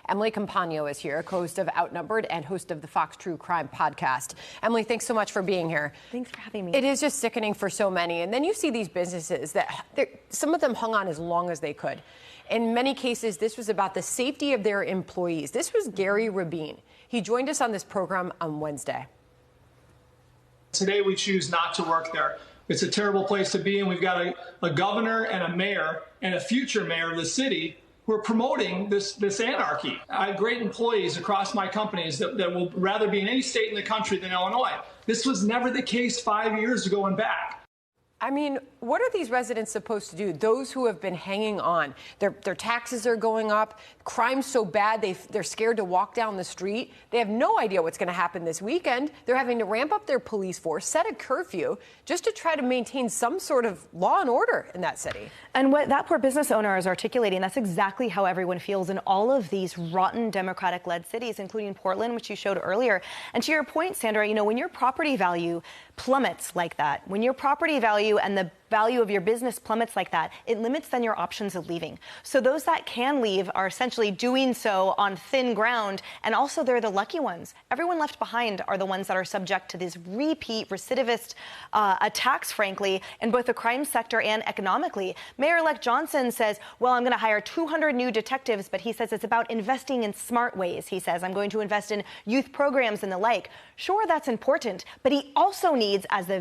Emily Compagno is here, co-host of Outnumbered and host of the Fox True Crime podcast. Emily, thanks so much for being here. Thanks for having me. It is just sickening for so many. And then you see these businesses that some of them hung on as long as they could. In many cases, this was about the safety of their employees. This was Gary Rabin. He joined us on this program on Wednesday. Today, we choose not to work there. It's a terrible place to be, and we've got a governor and a mayor and a future mayor of the city who are promoting this anarchy. I have great employees across my companies that will rather be in any state in the country than Illinois. This was never the case 5 years ago and back. I mean, what are these residents supposed to do? Those who have been hanging on, their taxes are going up, crime's so bad they're scared to walk down the street. They have no idea what's going to happen this weekend. They're having to ramp up their police force, set a curfew, just to try to maintain some sort of law and order in that city. And what that poor business owner is articulating, that's exactly how everyone feels in all of these rotten Democratic-led cities, including Portland, which you showed earlier. And to your point, Sandra, when your property value plummets like that, when your property value and the value of your business plummets like that, it limits then your options of leaving. So those that can leave are essentially doing so on thin ground, and also they're the lucky ones. Everyone left behind are the ones that are subject to these repeat recidivist attacks, frankly, in both the crime sector and economically. Mayor-elect Johnson says, well, I'm going to hire 200 new detectives, but he says it's about investing in smart ways. He says, I'm going to invest in youth programs and the like. Sure, that's important, but he also needs, as the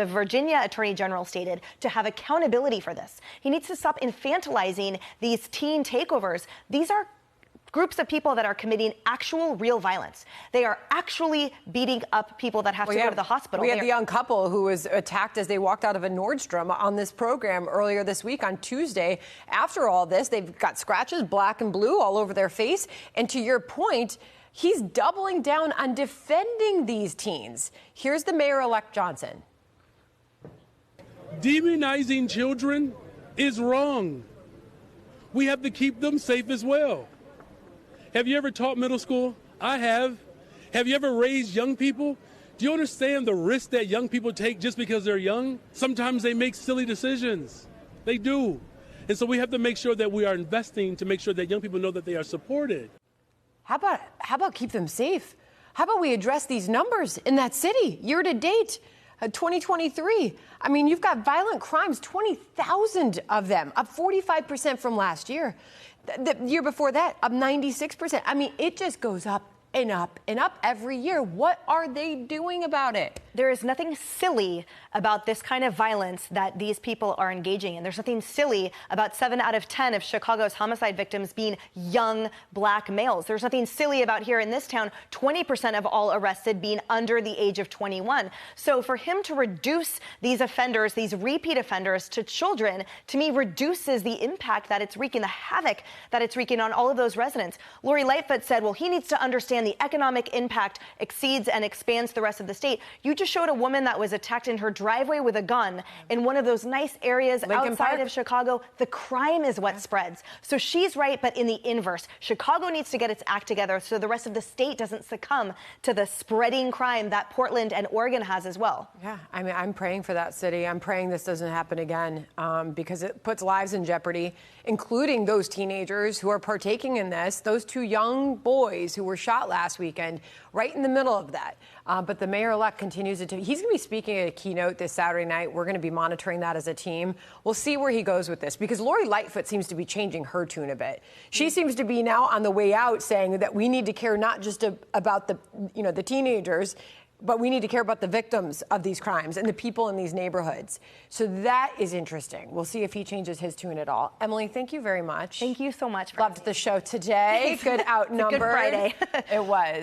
Virginia Attorney General stated, to have accountability for this. He needs to stop infantilizing these teen takeovers. These are groups of people that are committing actual real violence. They are actually beating up people that have to go to the hospital. We had the young couple who was attacked as they walked out of a Nordstrom on this program earlier this week on Tuesday. After all this, they've got scratches, black and blue, all over their face. And to your point, he's doubling down on defending these teens. Here's the mayor-elect Johnson. Demonizing children is wrong. We have to keep them safe as well. Have you ever taught middle school? I have. Have you ever raised young people? Do you understand the risk that young people take just because they're young? Sometimes they make silly decisions. They do. And so we have to make sure that we are investing to make sure that young people know that they are supported. How about keep them safe? How about we address these numbers in that city year to date? 2023. I mean, you've got violent crimes, 20,000 of them, up 45% from last year. The year before that, up 96%. I mean, it just goes up and up and up every year. What are they doing about it? There is nothing silly about this kind of violence that these people are engaging in. There's nothing silly about 7 out of 10 of Chicago's homicide victims being young black males. There's nothing silly about here in this town, 20% of all arrested being under the age of 21. So for him to reduce these offenders, these repeat offenders to children, to me reduces the impact that it's wreaking, the havoc that it's wreaking on all of those residents. Lori Lightfoot said, well, he needs to understand the economic impact exceeds and expands the rest of the state. You just showed a woman that was attacked in her driveway with a gun in one of those nice areas outside of Chicago. The crime is what spreads. So she's right, but in the inverse. Chicago needs to get its act together so the rest of the state doesn't succumb to the spreading crime that Portland and Oregon has as well. Yeah, I mean, I'm praying for that city. I'm praying this doesn't happen again because it puts lives in jeopardy, including those teenagers who are partaking in this, those 2 young boys who were shot last weekend, right in the middle of that. But the mayor-elect continues to. He's going to be speaking at a keynote this Saturday night. We're going to be monitoring that as a team. We'll see where he goes with this, because Lori Lightfoot seems to be changing her tune a bit. She seems to be now on the way out saying that we need to care not just about the teenagers, but we need to care about the victims of these crimes and the people in these neighborhoods. So that is interesting. We'll see if he changes his tune at all. Emily, thank you very much. Thank you so much. Loved the show today. Good Outnumbered. Good Friday. It was.